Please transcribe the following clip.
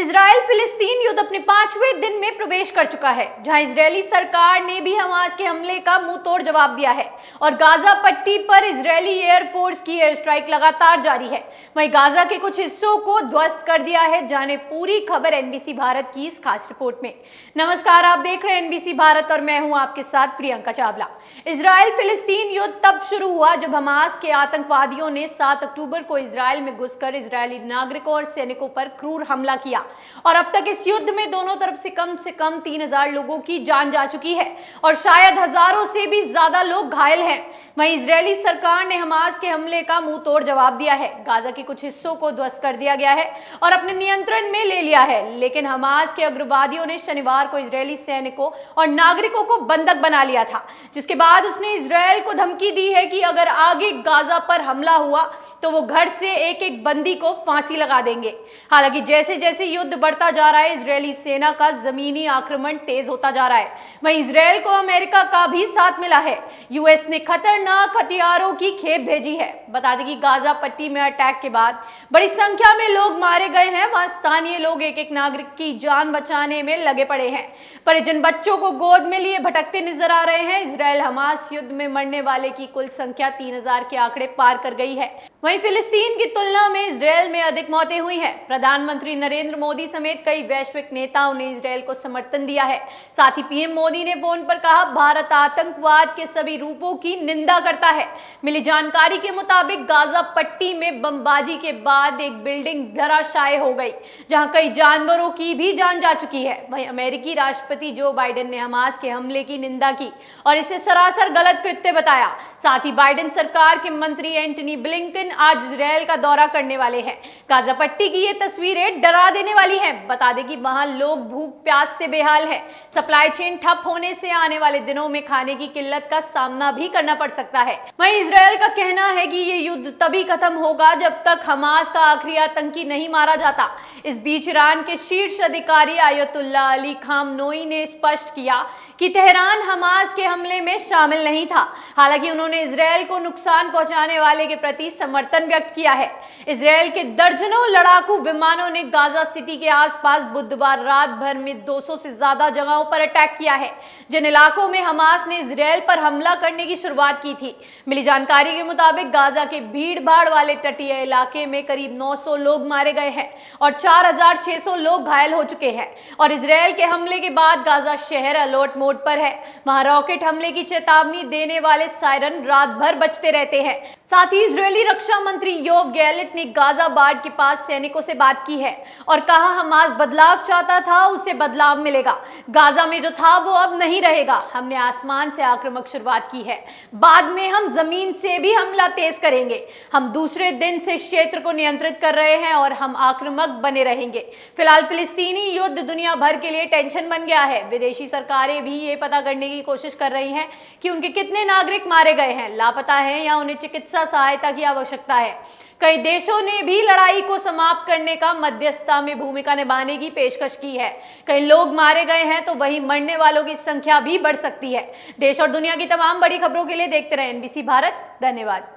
Israel फिलिस्तीन युद्ध अपने 5वें दिन में प्रवेश कर चुका है, जहां इजरायली सरकार ने भी हमास के हमले का मुंह तोड़ जवाब दिया है और गाजा पट्टी पर इजरायली एयरफोर्स की एयर स्ट्राइक लगातार जारी है। वहीं गाजा के कुछ हिस्सों को ध्वस्त कर दिया है। जाने पूरी खबर एनबीसी भारत की इस खास रिपोर्ट में। नमस्कार, आप देख रहे हैं एनबीसी भारत और मैं हूं आपके साथ प्रियंका चावला। इजराइल फिलिस्तीन युद्ध तब शुरू हुआ जब हमास के आतंकवादियों ने 7 अक्टूबर को इजराइल में घुसकर इजरायली नागरिकों और सैनिकों पर क्रूर हमला किया और अब तक इस युद्ध में दोनों तरफ से कम 3000 लोगों की जान जा चुकी है और शायद हजारों से भी ज्यादा लोग घायल हैं। वहीं इजरायली सरकार ने हमास के हमले का मुंह तोड़ जवाब दिया है। गाजा के कुछ हिस्सों को ध्वस्त कर दिया गया है और अपने नियंत्रण में ले लिया है, लेकिन हमास के उग्रवादियों ने शनिवार को इजरायली सैनिकों और नागरिकों को बंधक बना लिया था, जिसके बाद उसने इजरायल को धमकी दी है कि अगर आगे गाजा पर हमला हुआ तो वो घर से एक एक बंदी को फांसी लगा देंगे। हालांकि जैसे जैसे युद्ध बढ़ता जा रहा है, इजरायली सेना का जमीनी आक्रमण तेज होता जा रहा है। वहीं इजरायल को अमेरिका का भी साथ मिला है। यूएस ने खतरनाक हथियारों की खेप भेजी है। बता दें कि गाजा पट्टी में अटैक के बाद बड़ी संख्या में लोग मारे गए हैं। वहां स्थानीय लोग एक एक नागरिक की जान बचाने में लगे पड़े हैं। परिजन बच्चों को गोद में लिए भटकते नजर आ रहे हैं। इजरायल हमास युद्ध में मरने वाले की कुल संख्या 3000 के आंकड़े पार कर गई है। वहीं फिलिस्तीन की तुलना में इजरायल में अधिक मौतें हुई हैं। प्रधानमंत्री नरेंद्र मोदी समेत कई वैश्विक नेताओं ने इजरायल को समर्थन दिया है। साथ ही पीएम मोदी ने फोन पर कहा, भारत आतंकवाद के सभी रूपों की निंदा करता है। मिली जानकारी के मुताबिक गाजा पट्टी में बमबाजी के बाद एक बिल्डिंग धराशायी हो गई, जहां कई जानवरों की भी जान जा चुकी है। वहीं अमेरिकी राष्ट्रपति जो बाइडेन ने हमास के हमले की निंदा की और इसे सरासर गलत कृत्य बताया। साथ ही बाइडेन सरकार के मंत्री एंटनी ब्लिंकन आज इजरायल का दौरा करने वाले हैं। गाजा पट्टी की ये तस्वीरें डरा देने वाली हैं। बता दें कि वहां लोग भूख प्यास से बेहाल हैं। सप्लाई चेन ठप होने से आने वाले दिनों में खाने की किल्लत का सामना भी करना पड़ सकता है। वहीं इजरायल का कहना है कि ये युद्ध तभी खत्म होगा जब तक हमास का आखिरी आतंकी नहीं मारा जाता। इस बीच ईरान के शीर्ष अधिकारी आयतुल्लाह अली खामनोई ने स्पष्ट किया कि तेहरान हमास के हमले में शामिल नहीं था। हालांकि उन्होंने इजरायल को नुकसान पहुंचाने वाले के प्रति समर्थन व्यक्त किया है। इजरायल के दर्जनों लड़ाकू विमानों ने गाजा सिटी के आसपास बुधवार रात भर में 200 से ज्यादा जगहों पर अटैक किया है, जिन इलाकों में हमास ने इजरायल पर हमला करने की शुरुआत की थी। मिली जानकारी के मुताबिक गाजा के भीड़ भाड़ वाले तटीय इलाके में करीब 900 लोग मारे गए हैं और 4600 लोग घायल हो चुके हैं। और इजरायल के हमले के बाद गाजा शहर अलर्ट मोड पर है। वहां रॉकेट हमले की चेतावनी देने वाले सायरन रात भर बजते रहते हैं। साथ ही इजरायली रक्षा मंत्री योव गैलेट ने गाजा बाढ़ के पास सैनिकों से बात की है और कहा, हमास बदलाव चाहता था, उसे बदलाव मिलेगा। गाजा में जो था वो अब नहीं रहेगा। हमने आसमान से आक्रामक शुरुआत की है, बाद में हम जमीन से भी हमला तेज करेंगे। हम दूसरे दिन से क्षेत्र को नियंत्रित कर रहे हैं और हम आक्रामक बने रहेंगे। फिलहाल फिलिस्तीनी युद्ध दुनिया भर के लिए टेंशन बन गया है। विदेशी सरकारें भी ये पता करने की कोशिश कर रही हैं कि उनके कितने नागरिक मारे गए हैं, लापता हैं या उन्हें चिकित्सा सहायता की आवश्यकता है। कई देशों ने भी लड़ाई को समाप्त करने का मध्यस्थता में भूमिका निभाने की पेशकश की है। कई लोग मारे गए हैं तो वहीं मरने वालों की संख्या भी बढ़ सकती है। देश और दुनिया की तमाम बड़ी खबरों के लिए देखते रहें एनबीसी भारत। धन्यवाद।